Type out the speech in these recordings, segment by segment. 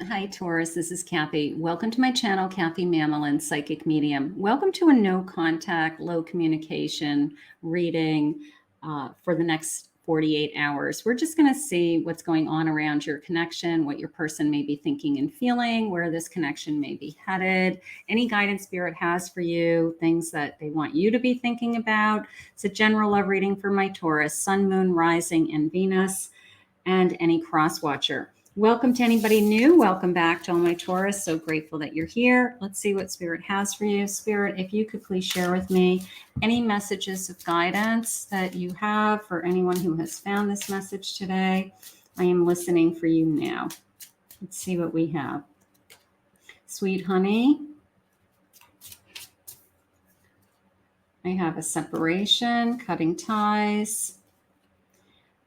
Hi, Taurus. This is Kathy. Welcome to my channel, Kathy Mamolen, Psychic Medium. Welcome to a no contact, low communication reading for the next 48 hours. We're just going to see what's going on around your connection, what your person may be thinking and feeling, where this connection may be headed, any guidance Spirit has for you, things that they want you to be thinking about. It's a general love reading for my Taurus, Sun, Moon, Rising, and Venus, and any cross watcher. Welcome to anybody new. Welcome back to all my Taurus. So grateful that you're here. Let's see what Spirit has for you. Spirit, if you could please share with me any messages of guidance that you have for anyone who has found this message today. I am listening for you now. Let's see what we have. Sweet honey. I have a separation, cutting ties.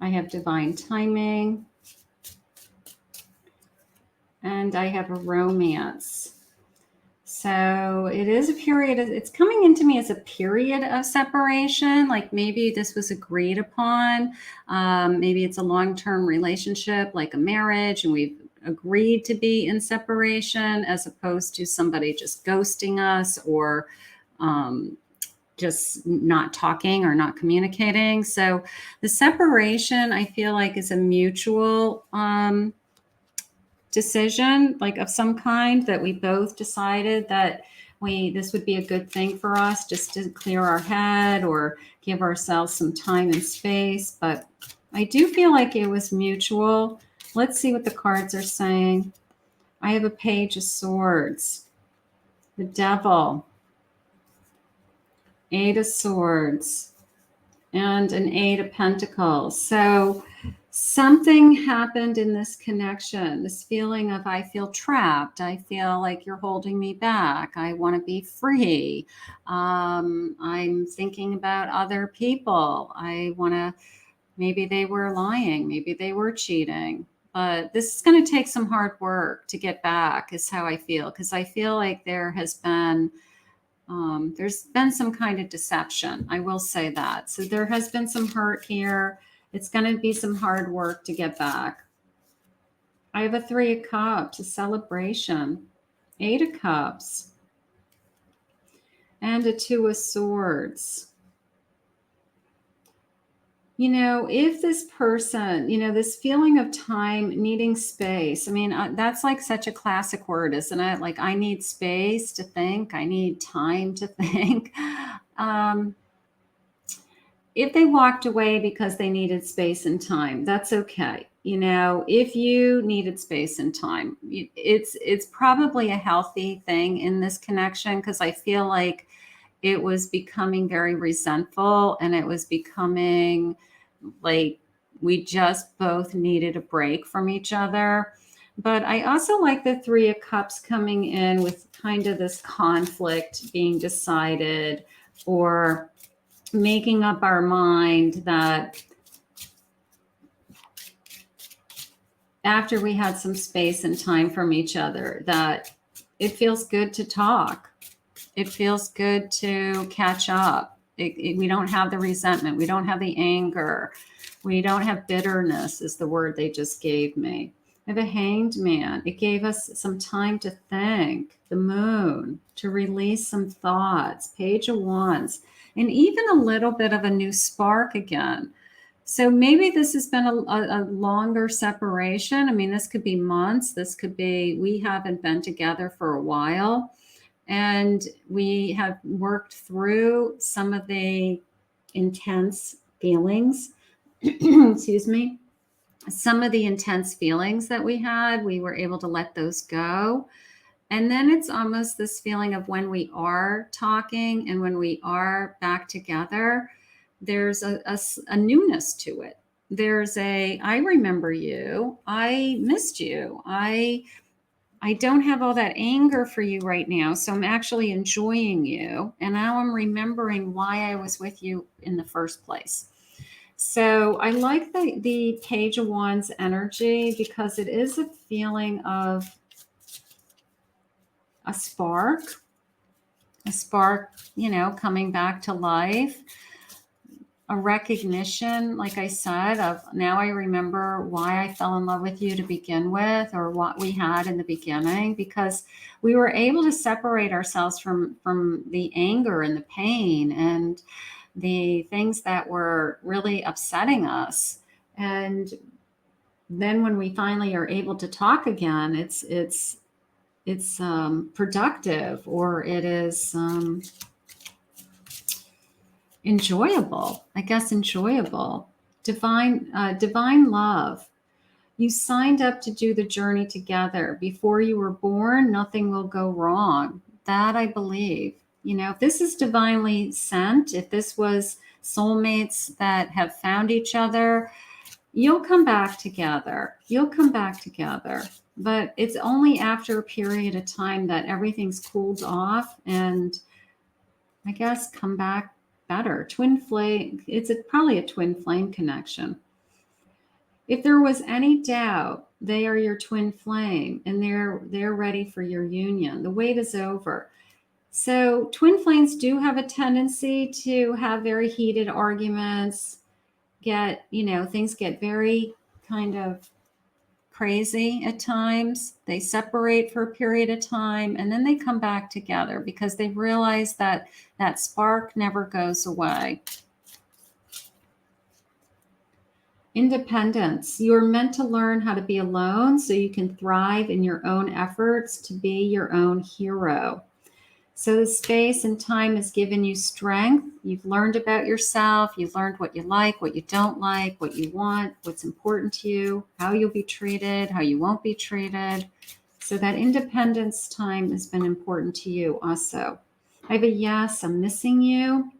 I have divine timing. And I have a romance. So it is a period, it's coming into me as a period of separation. Like maybe this was agreed upon. Maybe it's a long-term relationship, like a marriage, and we've agreed to be in separation as opposed to somebody just ghosting us or just not talking or not communicating. So the separation, I feel like, is a mutual decision, like of some kind, that we both decided that this would be a good thing for us, just to clear our head or give ourselves some time and space. But I do feel like it was mutual. Let's see what the cards are saying. I have a Page of Swords, the Devil, Eight of Swords, and an Eight of Pentacles. So something happened in this connection, this feeling of I feel trapped. I feel like you're holding me back. I want to be free. I'm thinking about other people. Maybe they were lying. Maybe they were cheating. But this is going to take some hard work to get back, is how I feel. Because I feel like there's been some kind of deception. I will say that. So there has been some hurt here. It's going to be some hard work to get back. I have a Three of Cups, a celebration, Eight of Cups, and a Two of Swords. You know, if this person, this feeling of time, needing space, I mean, that's like such a classic word, isn't it? Like, I need space to think. I need time to think. If they walked away because they needed space and time, that's okay. If you needed space and time, it's probably a healthy thing in this connection, because I feel like it was becoming very resentful, and it was becoming like we just both needed a break from each other. But I also like the Three of Cups coming in with kind of this conflict being decided, or making up our mind that after we had some space and time from each other, that it feels good to talk. It feels good to catch up. We don't have the resentment. We don't have the anger. We don't have bitterness, is the word they just gave me. I have a Hanged Man. It gave us some time to think. The Moon, to release some thoughts. Page of Wands. And even a little bit of a new spark again. So maybe this has been a longer separation. I mean, this could be months. This could be, we haven't been together for a while. And we have worked through some of the intense feelings. Excuse me. Some of the intense feelings that we had, we were able to let those go. And then it's almost this feeling of when we are talking and when we are back together, there's a newness to it. There's I remember you. I missed you. I don't have all that anger for you right now. So I'm actually enjoying you. And now I'm remembering why I was with you in the first place. So I like the Page of Wands energy, because it is a feeling of a spark, coming back to life. a recognition, like I said, of now I remember why I fell in love with you to begin with, or what we had in the beginning, because we were able to separate ourselves from the anger and the pain and the things that were really upsetting us. And then when we finally are able to talk again, it's productive, or it is enjoyable. I guess enjoyable. Divine love. You signed up to do the journey together. Before you were born, nothing will go wrong. That I believe. You know, if this is divinely sent, if this was soulmates that have found each other, you'll come back together. You'll come back together. But it's only after a period of time that everything's cooled off and I guess come back better. Twin flame, probably a twin flame connection. If there was any doubt, they are your twin flame and they're ready for your union. The wait is over. So twin flames do have a tendency to have very heated arguments, things get very kind of crazy at times. They separate for a period of time and then they come back together because they realize that that spark never goes away. Independence. You are meant to learn how to be alone so you can thrive in your own efforts to be your own hero. So the space and time has given you strength. You've learned about yourself. You've learned what you like, what you don't like, what you want, what's important to you, how you'll be treated, how you won't be treated. So that independence time has been important to you also. I have a yes, I'm missing you.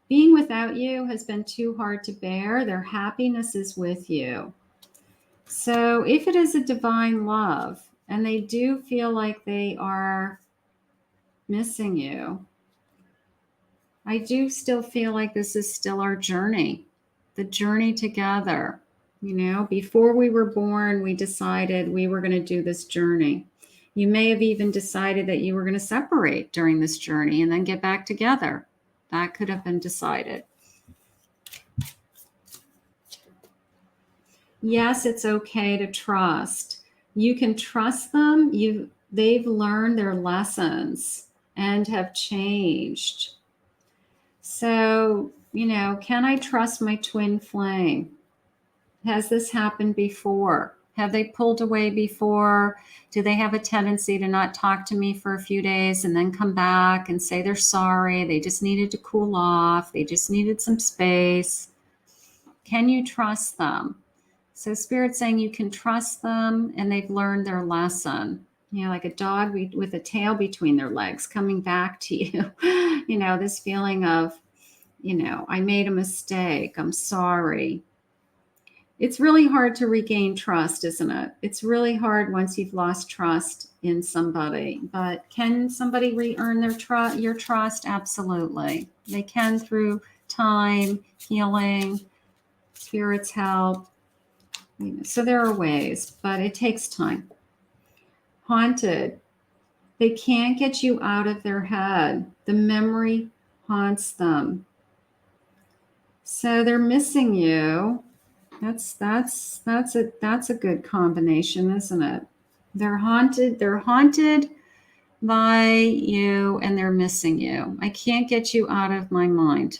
Being without you has been too hard to bear. Their happiness is with you. So if it is a divine love, and they do feel like they are missing you, I do still feel like this is still our journey, the journey together. You know, before we were born, we decided we were going to do this journey. You may have even decided that you were going to separate during this journey and then get back together. That could have been decided. Yes, it's okay to trust. You can trust them. They've learned their lessons and have changed. So, can I trust my twin flame? Has this happened before? Have they pulled away before? Do they have a tendency to not talk to me for a few days and then come back and say they're sorry? They just needed to cool off. They just needed some space. Can you trust them? So Spirit's saying you can trust them and they've learned their lesson. Like a dog with a tail between their legs coming back to you. This feeling of, I made a mistake. I'm sorry. It's really hard to regain trust, isn't it? It's really hard once you've lost trust in somebody. But can somebody re-earn your trust? Absolutely. They can through time, healing, Spirit's help. So there are ways, but it takes time. Haunted. They can't get you out of their head. The memory haunts them. So they're missing you. That's a good combination, isn't it? They're haunted by you and they're missing you. I can't get you out of my mind.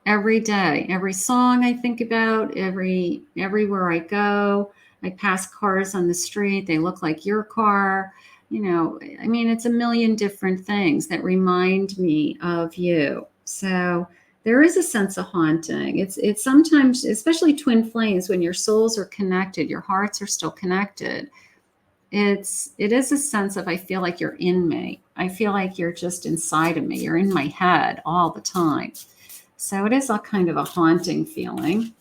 Every day, every song I think about, everywhere I go, I pass cars on the street, they look like your car. It's a million different things that remind me of you. So there is a sense of haunting. It's sometimes, especially twin flames, when your souls are connected, your hearts are still connected. It is a sense of, I feel like you're in me. I feel like you're just inside of me. You're in my head all the time. So it is a kind of a haunting feeling.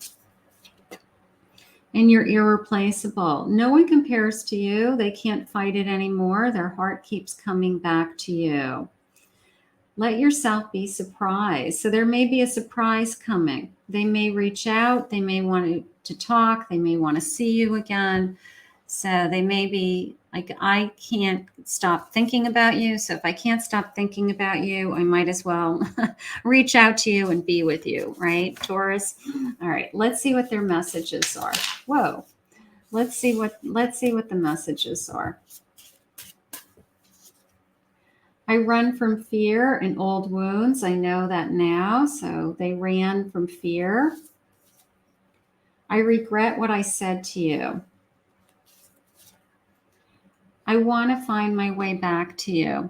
And you're irreplaceable. No one compares to you. They can't fight it anymore. Their heart keeps coming back to you. Let yourself be surprised. So there may be a surprise coming. They may reach out. They may want to talk. They may want to see you again. So they may be like, I can't stop thinking about you. So if I can't stop thinking about you, I might as well reach out to you and be with you, right, Taurus? All right, let's see what their messages are. Whoa. Let's see what the messages are. I run from fear and old wounds. I know that now. So they ran from fear. I regret what I said to you. I want to find my way back to you.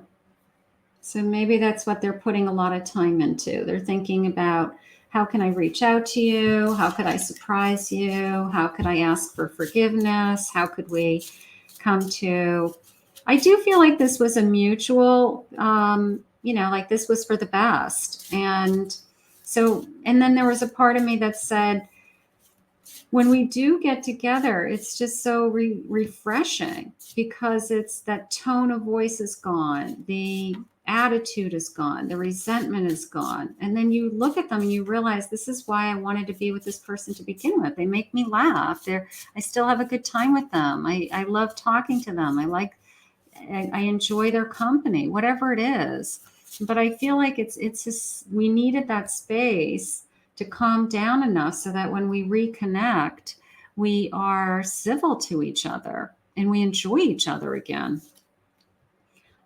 So maybe that's what they're putting a lot of time into. They're thinking about, how can I reach out to you? How could I surprise you? How could I ask for forgiveness? How could we come to... I do feel like this was a mutual, like this was for the best. And so, and then there was a part of me that said, when we do get together, it's just so refreshing, because it's that tone of voice is gone. The attitude is gone. The resentment is gone. And then you look at them and you realize, this is why I wanted to be with this person to begin with. They make me laugh. I still have a good time with them. I love talking to them. I enjoy their company, whatever it is. But I feel like it's just, we needed that space to calm down enough so that when we reconnect, we are civil to each other and we enjoy each other again.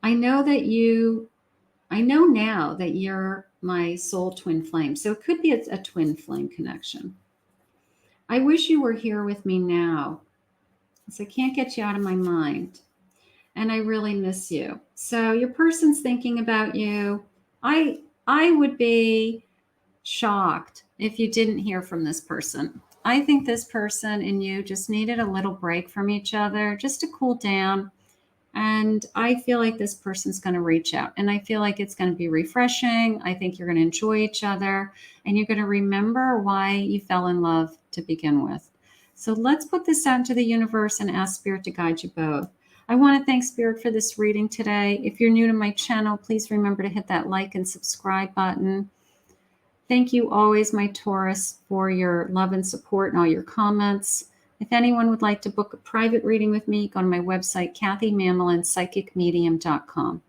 I know now that you're my soul twin flame. So it could be a twin flame connection. I wish you were here with me now. So I can't get you out of my mind. And I really miss you. So your person's thinking about you. I would be shocked if you didn't hear from this person. I think this person and you just needed a little break from each other, just to cool down. And I feel like this person's going to reach out, and I feel like it's going to be refreshing. I think you're going to enjoy each other, and you're going to remember why you fell in love to begin with. So let's put this out into the universe and ask Spirit to guide you both. I want to thank Spirit for this reading today. If you're new to my channel, please remember to hit that like and subscribe button. Thank you always, my Taurus, for your love and support and all your comments. If anyone would like to book a private reading with me, go to my website, KathyMamolenPsychicMedium.com.